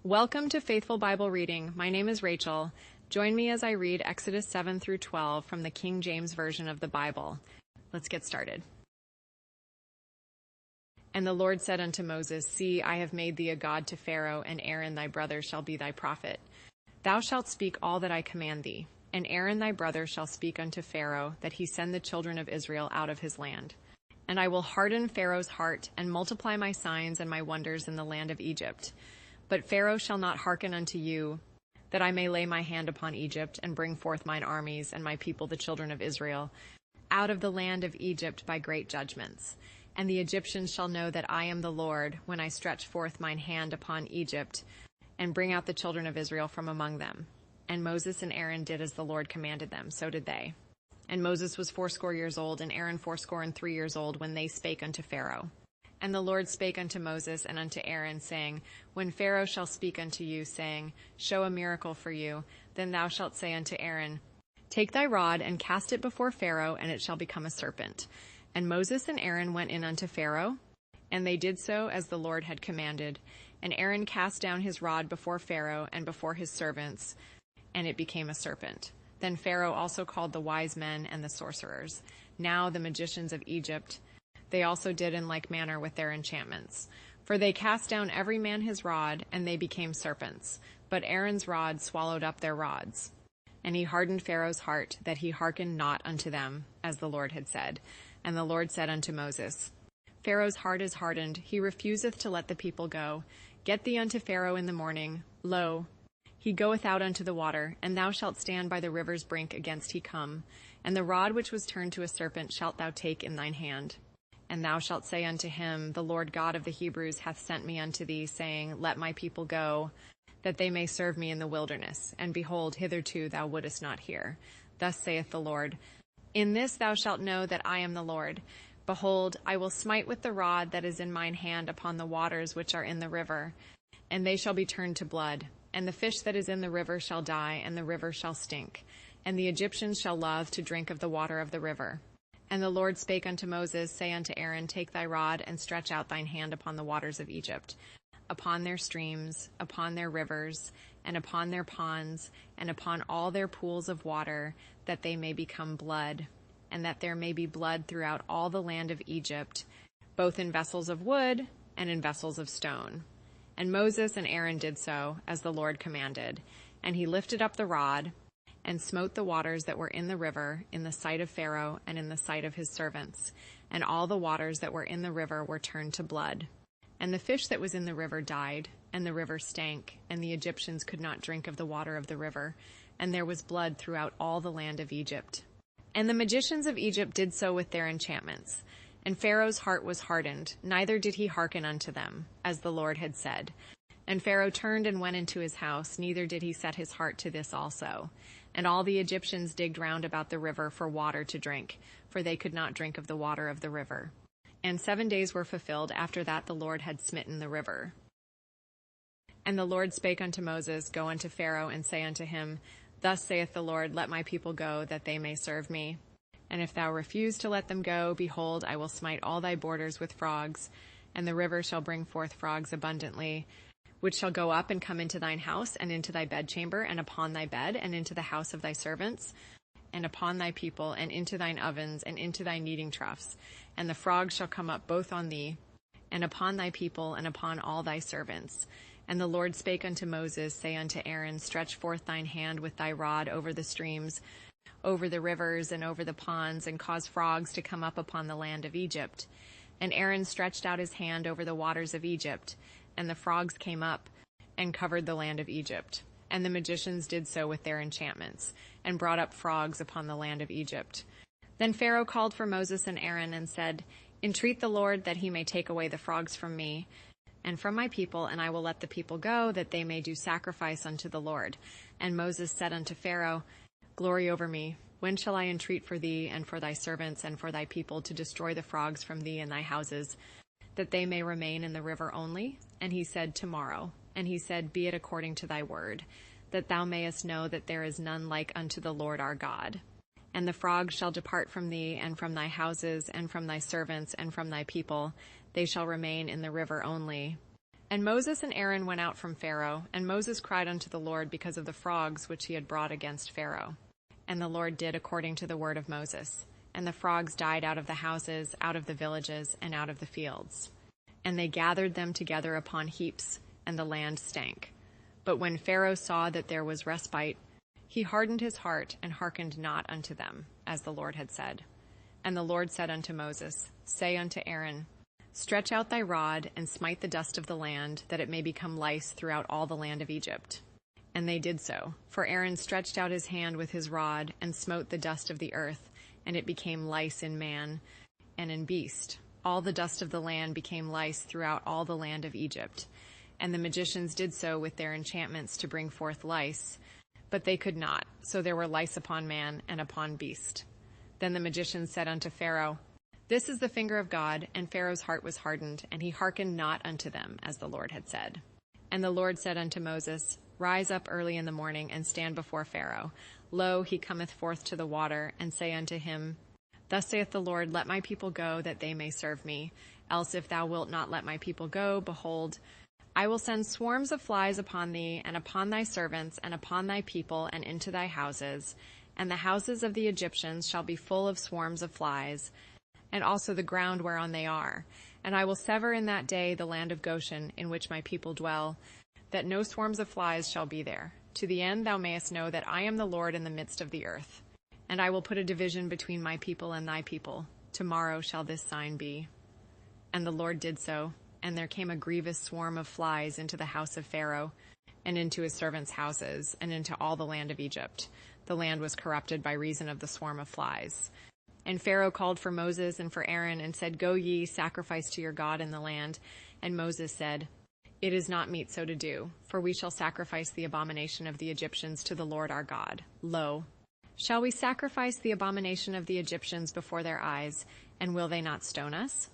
Welcome to Faithful Bible Reading. My name is Rachel. Join me as I read Exodus 7 through 12 from the King James Version of the Bible. Let's get started. And the Lord said unto Moses, See, I have made thee a god to Pharaoh, and Aaron thy brother shall be thy prophet. Thou shalt speak all that I command thee, and Aaron thy brother shall speak unto Pharaoh, that he send the children of Israel out of his land. And I will harden Pharaoh's heart, and multiply my signs and my wonders in the land of Egypt. But Pharaoh shall not hearken unto you, that I may lay my hand upon Egypt, and bring forth mine armies and my people the children of Israel, out of the land of Egypt by great judgments. And the Egyptians shall know that I am the Lord, when I stretch forth mine hand upon Egypt, and bring out the children of Israel from among them. And Moses and Aaron did as the Lord commanded them, so did they. And Moses was 80 years old, and Aaron 83 years old, when they spake unto Pharaoh. And the Lord spake unto Moses and unto Aaron, saying, When Pharaoh shall speak unto you, saying, Show a miracle for you, then thou shalt say unto Aaron, Take thy rod, and cast it before Pharaoh, and it shall become a serpent. And Moses and Aaron went in unto Pharaoh, and they did so as the Lord had commanded. And Aaron cast down his rod before Pharaoh and before his servants, and it became a serpent. Then Pharaoh also called the wise men and the sorcerers, now the magicians of Egypt. They also did in like manner with their enchantments. For they cast down every man his rod, and they became serpents. But Aaron's rod swallowed up their rods. And he hardened Pharaoh's heart, that he hearkened not unto them, as the Lord had said. And the Lord said unto Moses, Pharaoh's heart is hardened, he refuseth to let the people go. Get thee unto Pharaoh in the morning. Lo, he goeth out unto the water, and thou shalt stand by the river's brink against he come. And the rod which was turned to a serpent shalt thou take in thine hand. And thou shalt say unto him, The Lord God of the Hebrews hath sent me unto thee, saying, Let my people go, that they may serve me in the wilderness. And behold, hitherto thou wouldest not hear. Thus saith the Lord, In this thou shalt know that I am the Lord. Behold, I will smite with the rod that is in mine hand upon the waters which are in the river, and they shall be turned to blood. And the fish that is in the river shall die, and the river shall stink. And the Egyptians shall love to drink of the water of the river. And the Lord spake unto Moses, Say unto Aaron, Take thy rod, and stretch out thine hand upon the waters of Egypt, upon their streams, upon their rivers, and upon their ponds, and upon all their pools of water, that they may become blood, and that there may be blood throughout all the land of Egypt, both in vessels of wood and in vessels of stone. And Moses and Aaron did so, as the Lord commanded. And he lifted up the rod, and smote the waters that were in the river in the sight of Pharaoh and in the sight of his servants. And all the waters that were in the river were turned to blood. And the fish that was in the river died, and the river stank, and the Egyptians could not drink of the water of the river, and there was blood throughout all the land of Egypt. And the magicians of Egypt did so with their enchantments. And Pharaoh's heart was hardened, neither did he hearken unto them, as the Lord had said. And Pharaoh turned and went into his house, neither did he set his heart to this also. And all the Egyptians digged round about the river for water to drink, for they could not drink of the water of the river. And 7 days were fulfilled after that the Lord had smitten the river. And the Lord spake unto Moses, Go unto Pharaoh, and say unto him, Thus saith the Lord, Let my people go, that they may serve me. And if thou refuse to let them go, behold, I will smite all thy borders with frogs, and the river shall bring forth frogs abundantly, which shall go up and come into thine house, and into thy bedchamber, and upon thy bed, and into the house of thy servants, and upon thy people, and into thine ovens, and into thy kneading troughs. And the frogs shall come up both on thee, and upon thy people, and upon all thy servants. And the Lord spake unto Moses, Say unto Aaron, Stretch forth thine hand with thy rod over the streams, over the rivers, and over the ponds, and cause frogs to come up upon the land of Egypt. And Aaron stretched out his hand over the waters of Egypt, and the frogs came up and covered the land of Egypt. And the magicians did so with their enchantments, and brought up frogs upon the land of Egypt. Then Pharaoh called for Moses and Aaron, and said, Entreat the Lord that he may take away the frogs from me, and from my people, and I will let the people go, that they may do sacrifice unto the Lord. And Moses said unto Pharaoh, Glory over me, when shall I entreat for thee, and for thy servants, and for thy people, to destroy the frogs from thee and thy houses, that they may remain in the river only? And he said, Tomorrow. And he said, Be it according to thy word, that thou mayest know that there is none like unto the Lord our God. And the frogs shall depart from thee, and from thy houses, and from thy servants, and from thy people. They shall remain in the river only. And Moses and Aaron went out from Pharaoh, and Moses cried unto the Lord because of the frogs which he had brought against Pharaoh. And the Lord did according to the word of Moses. And the frogs died out of the houses, out of the villages, and out of the fields. And they gathered them together upon heaps, and the land stank. But when Pharaoh saw that there was respite, he hardened his heart, and hearkened not unto them, as the Lord had said. And the Lord said unto Moses, Say unto Aaron, Stretch out thy rod, and smite the dust of the land, that it may become lice throughout all the land of Egypt. And they did so. For Aaron stretched out his hand with his rod, and smote the dust of the earth, and it became lice in man and in beast. All the dust of the land became lice throughout all the land of Egypt. And the magicians did so with their enchantments to bring forth lice, but they could not. So there were lice upon man and upon beast. Then the magicians said unto Pharaoh, This is the finger of God. And Pharaoh's heart was hardened, and he hearkened not unto them, as the Lord had said. And the Lord said unto Moses, Rise up early in the morning, and stand before Pharaoh. Lo, he cometh forth to the water, and say unto him, Thus saith the Lord, Let my people go, that they may serve me. Else if thou wilt not let my people go, behold, I will send swarms of flies upon thee, and upon thy servants, and upon thy people, and into thy houses. And the houses of the Egyptians shall be full of swarms of flies, and also the ground whereon they are. And I will sever in that day the land of Goshen, in which my people dwell, that no swarms of flies shall be there, to the end thou mayest know that I am the Lord in the midst of the earth. And I will put a division between my people and thy people. Tomorrow shall this sign be. And the Lord did so, and there came a grievous swarm of flies into the house of Pharaoh, and into his servants' houses, and into all the land of Egypt. The land was corrupted by reason of the swarm of flies. And Pharaoh called for Moses and for Aaron, and said, Go ye, sacrifice to your God in the land. And Moses said, It is not meet so to do, for we shall sacrifice the abomination of the Egyptians to the Lord our God. Lo, shall we sacrifice the abomination of the Egyptians before their eyes, and will they not stone us?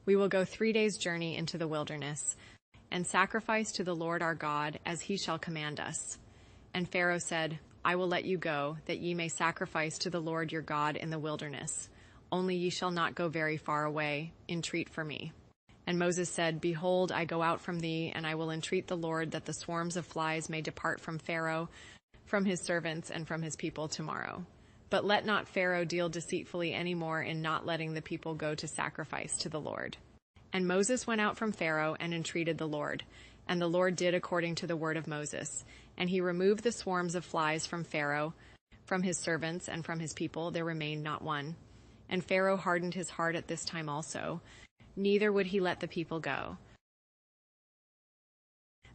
We will go 3 days' journey into the wilderness, and sacrifice to the Lord our God as he shall command us. And Pharaoh said, I will let you go, that ye may sacrifice to the Lord your God in the wilderness. Only ye shall not go very far away. Entreat for me. And Moses said, Behold, I go out from thee, and I will entreat the Lord that the swarms of flies may depart from Pharaoh, from his servants, and from his people tomorrow. But let not Pharaoh deal deceitfully any more in not letting the people go to sacrifice to the Lord. And Moses went out from Pharaoh and entreated the Lord. And the Lord did according to the word of Moses. And he removed the swarms of flies from Pharaoh, from his servants, and from his people. There remained not one. And Pharaoh hardened his heart at this time also, neither would he let the people go.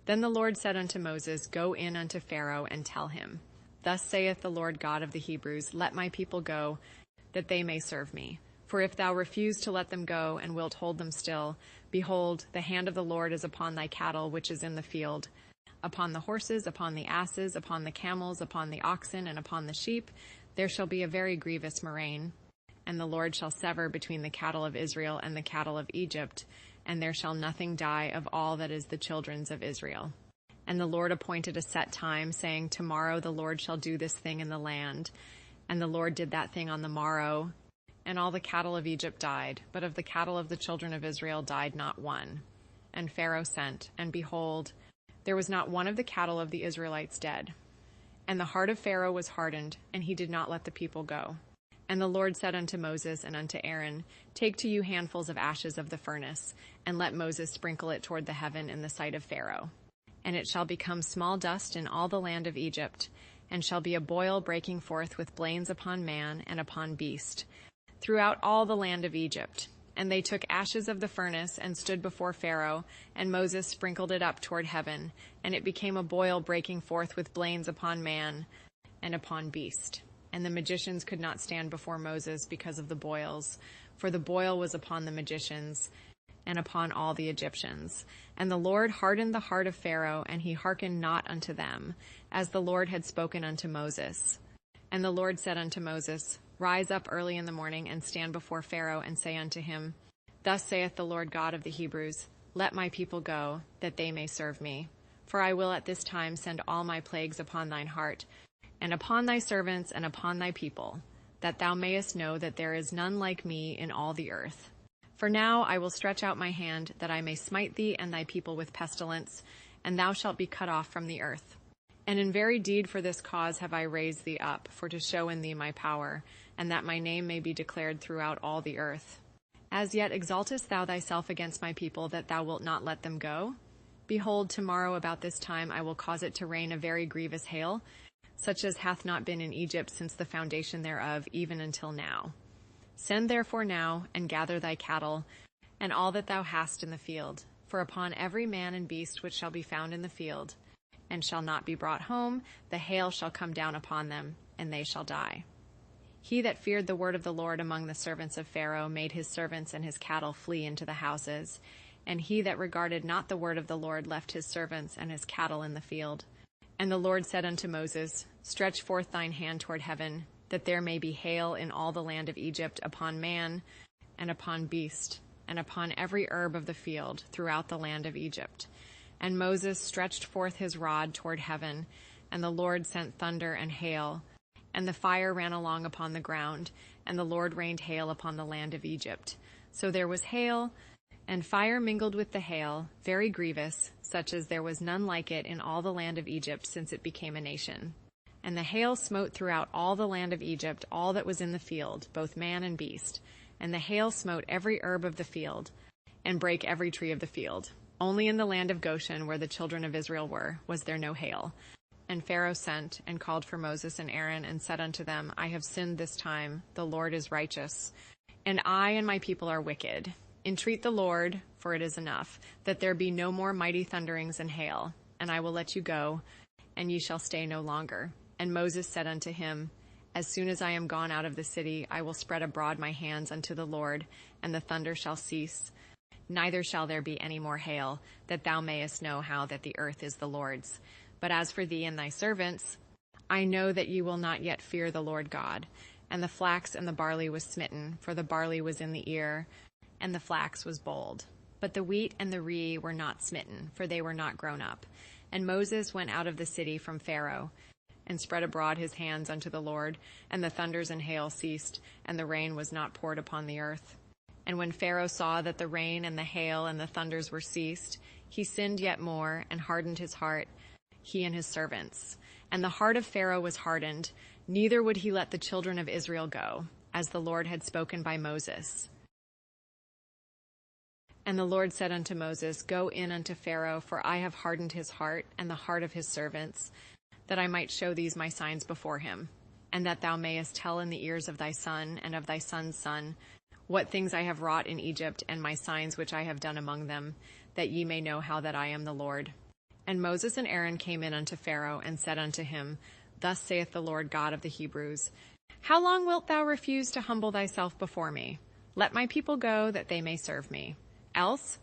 Then the Lord said unto Moses, Go in unto Pharaoh, and tell him, Thus saith the Lord God of the Hebrews, Let my people go, that they may serve me. For if thou refuse to let them go, and wilt hold them still, behold, the hand of the Lord is upon thy cattle which is in the field, upon the horses, upon the asses, upon the camels, upon the oxen, and upon the sheep. There shall be a very grievous murrain. And the Lord shall sever between the cattle of Israel and the cattle of Egypt, and there shall nothing die of all that is the children's of Israel. And the Lord appointed a set time, saying, Tomorrow the Lord shall do this thing in the land. And the Lord did that thing on the morrow. And all the cattle of Egypt died, but of the cattle of the children of Israel died not one. And Pharaoh sent, and behold, there was not one of the cattle of the Israelites dead. And the heart of Pharaoh was hardened, and he did not let the people go. And the Lord said unto Moses and unto Aaron, Take to you handfuls of ashes of the furnace, and let Moses sprinkle it toward the heaven in the sight of Pharaoh. And it shall become small dust in all the land of Egypt, and shall be a boil breaking forth with blains upon man and upon beast, throughout all the land of Egypt. And they took ashes of the furnace and stood before Pharaoh, and Moses sprinkled it up toward heaven, and it became a boil breaking forth with blains upon man and upon beast. And the magicians could not stand before Moses because of the boils, for the boil was upon the magicians and upon all the Egyptians. And the Lord hardened the heart of Pharaoh, and he hearkened not unto them, as the Lord had spoken unto Moses. And the Lord said unto Moses, Rise up early in the morning, and stand before Pharaoh, and say unto him, Thus saith the Lord God of the Hebrews, Let my people go, that they may serve me. For I will at this time send all my plagues upon thine heart, and upon thy servants, and upon thy people, that thou mayest know that there is none like me in all the earth. For now I will stretch out my hand, that I may smite thee and thy people with pestilence, and thou shalt be cut off from the earth. And in very deed for this cause have I raised thee up, for to show in thee my power, and that my name may be declared throughout all the earth. As yet exaltest thou thyself against my people, that thou wilt not let them go? Behold, tomorrow about this time I will cause it to rain a very grievous hail, such as hath not been in Egypt since the foundation thereof, even until now. Send therefore now, and gather thy cattle, and all that thou hast in the field, for upon every man and beast which shall be found in the field, and shall not be brought home, the hail shall come down upon them, and they shall die. He that feared the word of the Lord among the servants of Pharaoh made his servants and his cattle flee into the houses, and he that regarded not the word of the Lord left his servants and his cattle in the field. And the Lord said unto Moses, Stretch forth thine hand toward heaven, that there may be hail in all the land of Egypt upon man, and upon beast, and upon every herb of the field throughout the land of Egypt. And Moses stretched forth his rod toward heaven, and the Lord sent thunder and hail, and the fire ran along upon the ground, and the Lord rained hail upon the land of Egypt. So there was hail, and fire mingled with the hail, very grievous, such as there was none like it in all the land of Egypt since it became a nation. And the hail smote throughout all the land of Egypt all that was in the field, both man and beast. And the hail smote every herb of the field, and brake every tree of the field. Only in the land of Goshen, where the children of Israel were, was there no hail. And Pharaoh sent and called for Moses and Aaron, and said unto them, I have sinned this time, the Lord is righteous, and I and my people are wicked. Entreat the Lord, for it is enough, that there be no more mighty thunderings and hail, and I will let you go, and ye shall stay no longer. And Moses said unto him, As soon as I am gone out of the city, I will spread abroad my hands unto the Lord, and the thunder shall cease, neither shall there be any more hail, that thou mayest know how that the earth is the Lord's. But as for thee and thy servants, I know that ye will not yet fear the Lord God. And the flax and the barley was smitten, for the barley was in the ear, and the flax was bold. But the wheat and the rye were not smitten, for they were not grown up. And Moses went out of the city from Pharaoh, and spread abroad his hands unto the Lord, and the thunders and hail ceased, and the rain was not poured upon the earth. And when Pharaoh saw that the rain and the hail and the thunders were ceased, he sinned yet more, and hardened his heart, he and his servants. And the heart of Pharaoh was hardened, neither would he let the children of Israel go, as the Lord had spoken by Moses. And the Lord said unto Moses, Go in unto Pharaoh, for I have hardened his heart and the heart of his servants, that I might show these my signs before him, and that thou mayest tell in the ears of thy son and of thy son's son what things I have wrought in Egypt, and my signs which I have done among them, that ye may know how that I am the Lord. And Moses and Aaron came in unto Pharaoh, and said unto him, Thus saith the Lord God of the Hebrews, How long wilt thou refuse to humble thyself before me? Let my people go, that they may serve me. Else,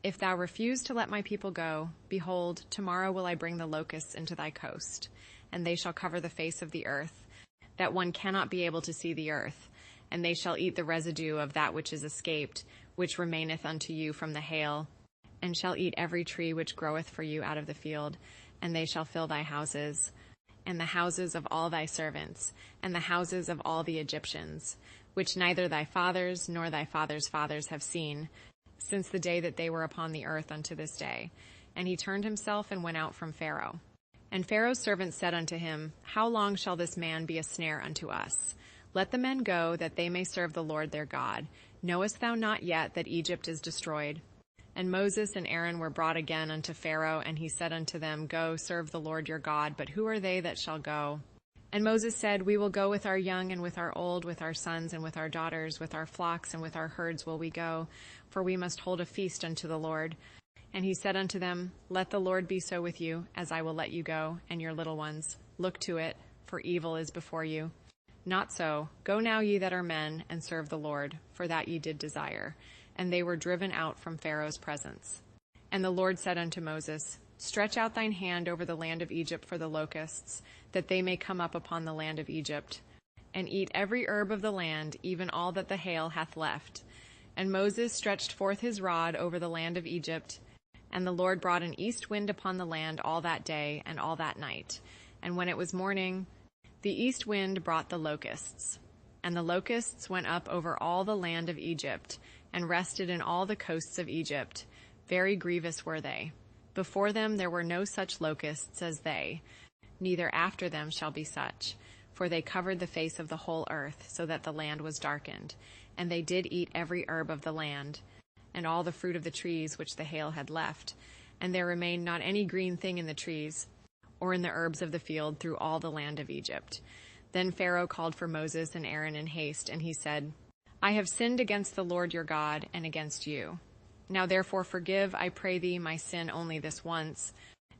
if thou refuse to let my people go, behold, tomorrow will I bring the locusts into thy coast, and they shall cover the face of the earth, that one cannot be able to see the earth, and they shall eat the residue of that which is escaped, which remaineth unto you from the hail, and shall eat every tree which groweth for you out of the field, and they shall fill thy houses, and the houses of all thy servants, and the houses of all the Egyptians, which neither thy fathers nor thy fathers' fathers have seen, since the day that they were upon the earth unto this day. And he turned himself and went out from Pharaoh. And Pharaoh's servants said unto him, How long shall this man be a snare unto us? Let the men go, that they may serve the Lord their God. Knowest thou not yet that Egypt is destroyed? And Moses and Aaron were brought again unto Pharaoh, and he said unto them, Go, serve the Lord your God, but who are they that shall go? And Moses said, We will go with our young and with our old, with our sons and with our daughters, with our flocks and with our herds will we go, for we must hold a feast unto the Lord. And he said unto them, Let the Lord be so with you, as I will let you go, and your little ones. Look to it, for evil is before you. Not so. Go now, ye that are men, and serve the Lord, for that ye did desire. And they were driven out from Pharaoh's presence. And the Lord said unto Moses, Stretch out thine hand over the land of Egypt for the locusts, that they may come up upon the land of Egypt, and eat every herb of the land, even all that the hail hath left. And Moses stretched forth his rod over the land of Egypt, and the Lord brought an east wind upon the land all that day and all that night. And when it was morning, the east wind brought the locusts. And the locusts went up over all the land of Egypt, and rested in all the coasts of Egypt. Very grievous were they. Before them there were no such locusts as they, neither after them shall be such. For they covered the face of the whole earth, so that the land was darkened. And they did eat every herb of the land, and all the fruit of the trees which the hail had left. And there remained not any green thing in the trees, or in the herbs of the field through all the land of Egypt. Then Pharaoh called for Moses and Aaron in haste, and he said, I have sinned against the Lord your God, and against you. Now therefore forgive, I pray thee, my sin only this once,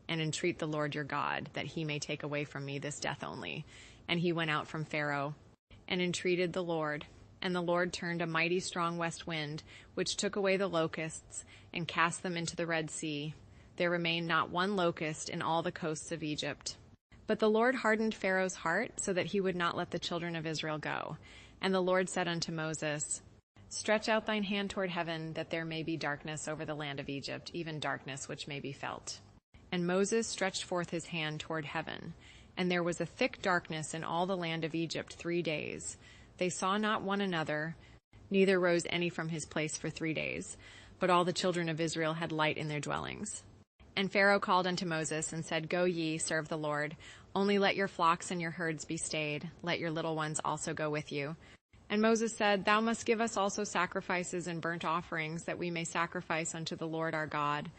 and entreat the Lord your God, that he may take away from me this death only. And he went out from Pharaoh, and entreated the Lord. And the Lord turned a mighty strong west wind, which took away the locusts, and cast them into the Red Sea. There remained not one locust in all the coasts of Egypt. But the Lord hardened Pharaoh's heart, so that he would not let the children of Israel go. And the Lord said unto Moses, Stretch out thine hand toward heaven, that there may be darkness over the land of Egypt, even darkness which may be felt. And Moses stretched forth his hand toward heaven, and there was a thick darkness in all the land of Egypt 3 days. They saw not one another, neither rose any from his place for 3 days. But all the children of Israel had light in their dwellings. And Pharaoh called unto Moses, and said, Go ye, serve the Lord. Only let your flocks and your herds be stayed. Let your little ones also go with you. And Moses said, Thou must give us also sacrifices and burnt offerings, that we may sacrifice unto the Lord our God.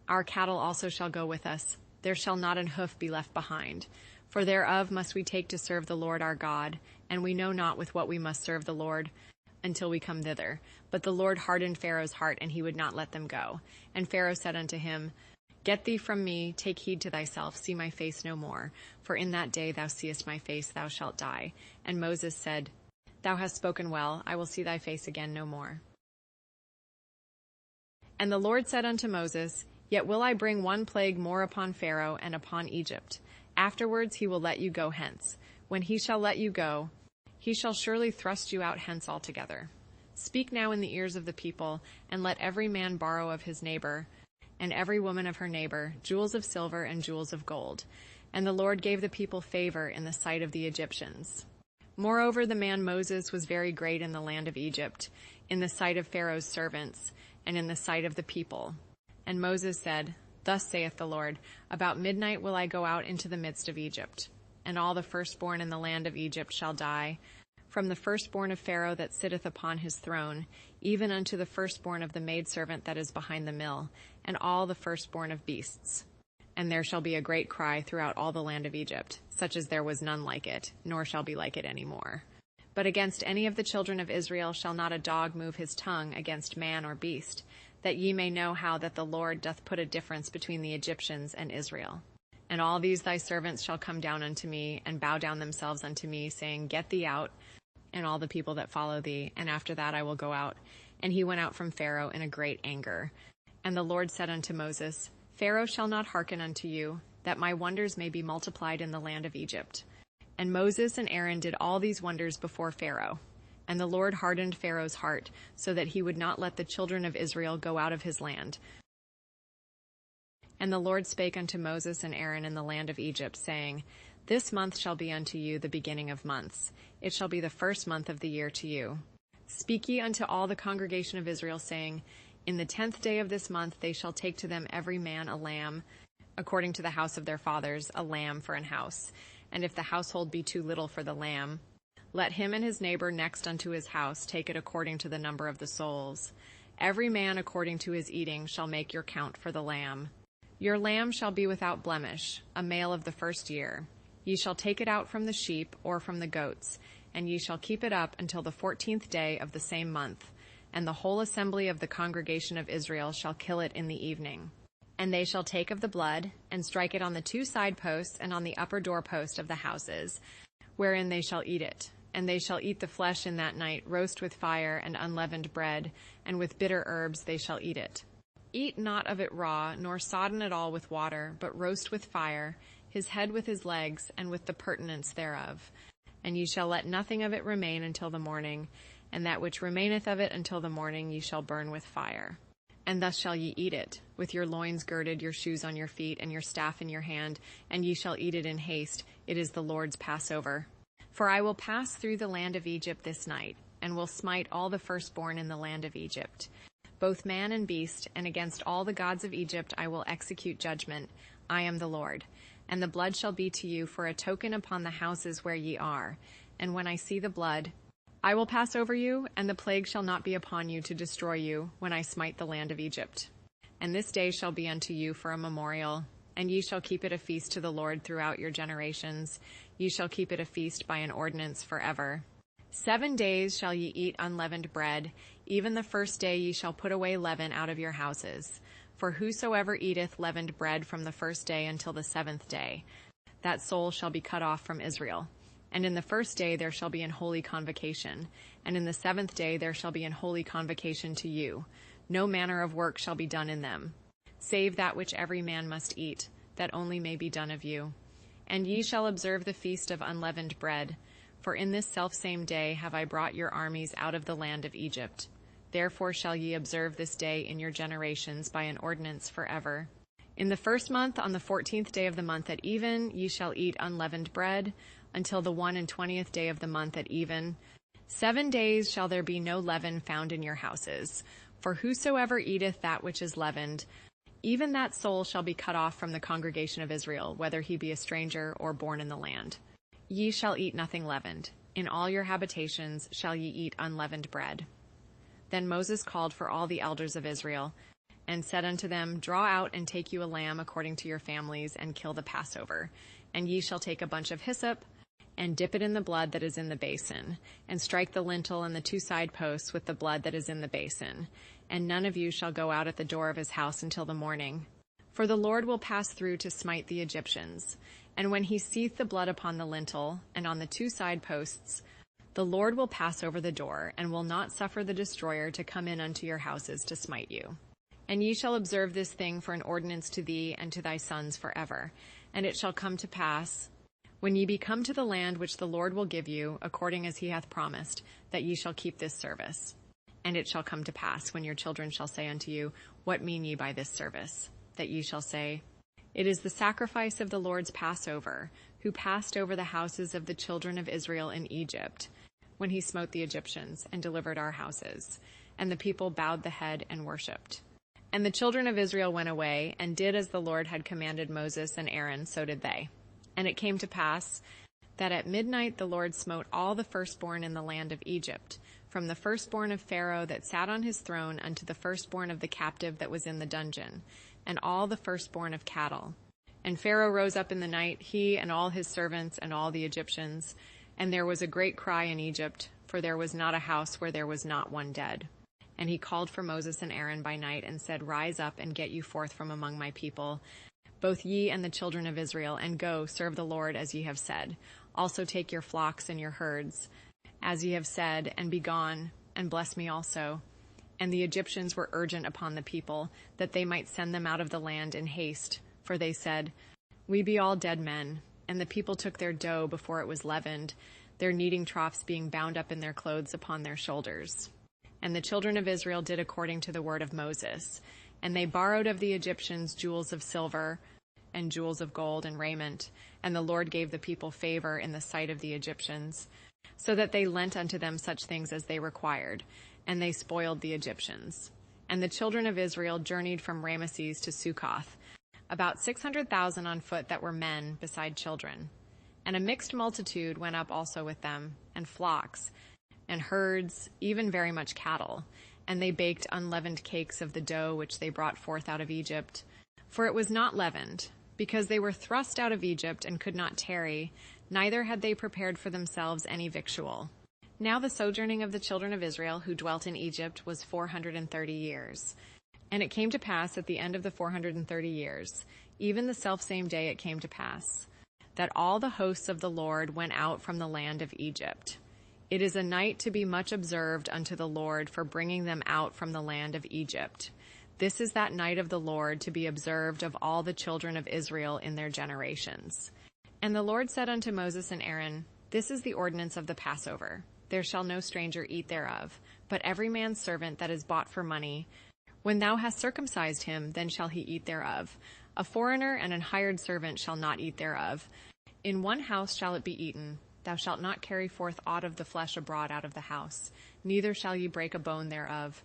Our cattle also shall go with us. There shall not an hoof be left behind. For thereof must we take to serve the Lord our God, and we know not with what we must serve the Lord until we come thither. But the Lord hardened Pharaoh's heart, and he would not let them go. And Pharaoh said unto him, Get thee from me, take heed to thyself, see my face no more. For in that day thou seest my face, thou shalt die. And Moses said, Thou hast spoken well, I will see thy face again no more. And the Lord said unto Moses, Yet will I bring one plague more upon Pharaoh and upon Egypt. Afterwards he will let you go hence. When he shall let you go, he shall surely thrust you out hence altogether. Speak now in the ears of the people, and let every man borrow of his neighbor, and every woman of her neighbor, jewels of silver and jewels of gold. And the Lord gave the people favor in the sight of the Egyptians. Moreover, the man Moses was very great in the land of Egypt, in the sight of Pharaoh's servants, and in the sight of the people. And Moses said, Thus saith the Lord, About midnight will I go out into the midst of Egypt, and all the firstborn in the land of Egypt shall die, from the firstborn of Pharaoh that sitteth upon his throne, even unto the firstborn of the maidservant that is behind the mill, and all the firstborn of beasts. And there shall be a great cry throughout all the land of Egypt, such as there was none like it, nor shall be like it any more. But against any of the children of Israel shall not a dog move his tongue against man or beast, that ye may know how that the Lord doth put a difference between the Egyptians and Israel. And all these thy servants shall come down unto me, and bow down themselves unto me, saying, Get thee out, and all the people that follow thee, and after that I will go out. And he went out from Pharaoh in a great anger. And the Lord said unto Moses, Pharaoh shall not hearken unto you, that my wonders may be multiplied in the land of Egypt. And Moses and Aaron did all these wonders before Pharaoh. And the Lord hardened Pharaoh's heart, so that he would not let the children of Israel go out of his land. And the Lord spake unto Moses and Aaron in the land of Egypt, saying, This month shall be unto you the beginning of months. It shall be the first month of the year to you. Speak ye unto all the congregation of Israel, saying, In the 10th day of this month they shall take to them every man a lamb, according to the house of their fathers, a lamb for an house. And if the household be too little for the lamb, let him and his neighbor next unto his house take it according to the number of the souls. Every man according to his eating shall make your count for the lamb. Your lamb shall be without blemish, a male of the first year. Ye shall take it out from the sheep or from the goats, and ye shall keep it up until the 14th day of the same month. And the whole assembly of the congregation of Israel shall kill it in the evening. And they shall take of the blood, and strike it on the 2 side posts and on the upper doorpost of the houses, wherein they shall eat it. And they shall eat the flesh in that night, roast with fire and unleavened bread, and with bitter herbs they shall eat it. Eat not of it raw, nor sodden at all with water, but roast with fire, his head with his legs, and with the purtenance thereof. And ye shall let nothing of it remain until the morning, and that which remaineth of it until the morning ye shall burn with fire. And thus shall ye eat it, with your loins girded, your shoes on your feet, and your staff in your hand, and ye shall eat it in haste. It is the Lord's Passover. For I will pass through the land of Egypt this night, and will smite all the firstborn in the land of Egypt, both man and beast, and against all the gods of Egypt I will execute judgment. I am the Lord. And the blood shall be to you for a token upon the houses where ye are. And when I see the blood, I will pass over you, and the plague shall not be upon you to destroy you when I smite the land of Egypt. And this day shall be unto you for a memorial, and ye shall keep it a feast to the Lord throughout your generations. Ye shall keep it a feast by an ordinance forever. 7 days shall ye eat unleavened bread. Even the first day ye shall put away leaven out of your houses. For whosoever eateth leavened bread from the first day until the 7th day, that soul shall be cut off from Israel. And in the first day there shall be an holy convocation, and in the 7th day there shall be an holy convocation to you. No manner of work shall be done in them, save that which every man must eat, that only may be done of you. And ye shall observe the feast of unleavened bread, for in this selfsame day have I brought your armies out of the land of Egypt. Therefore shall ye observe this day in your generations by an ordinance forever. In the 1st month, on the 14th day of the month at even, ye shall eat unleavened bread, until the 21st day of the month at even. 7 days shall there be no leaven found in your houses. For whosoever eateth that which is leavened, even that soul shall be cut off from the congregation of Israel, whether he be a stranger or born in the land. Ye shall eat nothing leavened. In all your habitations shall ye eat unleavened bread. Then Moses called for all the elders of Israel, and said unto them, Draw out and take you a lamb according to your families, and kill the Passover. And ye shall take a bunch of hyssop, and dip it in the blood that is in the basin, and strike the lintel and the 2 side posts with the blood that is in the basin. And none of you shall go out at the door of his house until the morning. For the Lord will pass through to smite the Egyptians. And when he seeth the blood upon the lintel, and on the 2 side posts, the Lord will pass over the door, and will not suffer the destroyer to come in unto your houses to smite you. And ye shall observe this thing for an ordinance to thee and to thy sons forever. And it shall come to pass, when ye be come to the land which the Lord will give you, according as he hath promised, that ye shall keep this service. And it shall come to pass, when your children shall say unto you, What mean ye by this service? That ye shall say, It is the sacrifice of the Lord's Passover, who passed over the houses of the children of Israel in Egypt, when he smote the Egyptians and delivered our houses. And the people bowed the head and worshipped. And the children of Israel went away, and did as the Lord had commanded Moses and Aaron, so did they. And it came to pass that at midnight the Lord smote all the firstborn in the land of Egypt, from the firstborn of Pharaoh that sat on his throne unto the firstborn of the captive that was in the dungeon, and all the firstborn of cattle. And Pharaoh rose up in the night, he and all his servants and all the Egyptians, and there was a great cry in Egypt, for there was not a house where there was not one dead. And he called for Moses and Aaron by night, and said, Rise up and get you forth from among my people, both ye and the children of Israel, and go, serve the Lord as ye have said. Also take your flocks and your herds, as ye have said, and be gone, and bless me also. And the Egyptians were urgent upon the people, that they might send them out of the land in haste. For they said, We be all dead men. And the people took their dough before it was leavened, their kneading troughs being bound up in their clothes upon their shoulders. And the children of Israel did according to the word of Moses. And they borrowed of the Egyptians jewels of silver, and jewels of gold, and raiment. And the Lord gave the people favor in the sight of the Egyptians, so that they lent unto them such things as they required, and they spoiled the Egyptians. And the children of Israel journeyed from Ramesses to Succoth, about 600,000 on foot that were men, beside children. And a mixed multitude went up also with them, and flocks, and herds, even very much cattle. And they baked unleavened cakes of the dough which they brought forth out of Egypt. For it was not leavened, because they were thrust out of Egypt and could not tarry, neither had they prepared for themselves any victual. Now the sojourning of the children of Israel who dwelt in Egypt was 430 years. And it came to pass at the end of the 430 years, even the selfsame day it came to pass, that all the hosts of the Lord went out from the land of Egypt. It is a night to be much observed unto the Lord for bringing them out from the land of Egypt. This is that night of the Lord to be observed of all the children of Israel in their generations. And the Lord said unto Moses and Aaron, This is the ordinance of the Passover. There shall no stranger eat thereof, but every man's servant that is bought for money. When thou hast circumcised him, then shall he eat thereof. A foreigner and an hired servant shall not eat thereof. In one house shall it be eaten. Thou shalt not carry forth aught of the flesh abroad out of the house, neither shall ye break a bone thereof.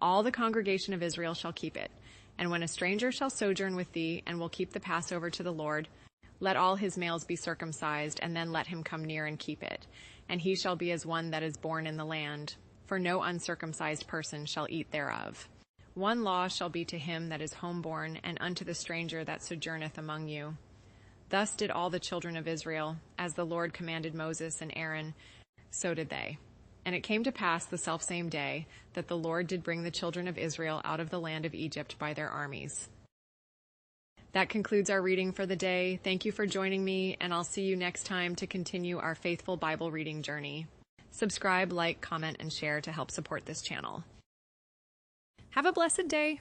All the congregation of Israel shall keep it. And when a stranger shall sojourn with thee, and will keep the Passover to the Lord, let all his males be circumcised, and then let him come near and keep it. And he shall be as one that is born in the land, for no uncircumcised person shall eat thereof. One law shall be to him that is homeborn, and unto the stranger that sojourneth among you. Thus did all the children of Israel, as the Lord commanded Moses and Aaron, so did they. And it came to pass the selfsame day that the Lord did bring the children of Israel out of the land of Egypt by their armies. That concludes our reading for the day. Thank you for joining me, and I'll see you next time to continue our faithful Bible reading journey. Subscribe, like, comment, and share to help support this channel. Have a blessed day.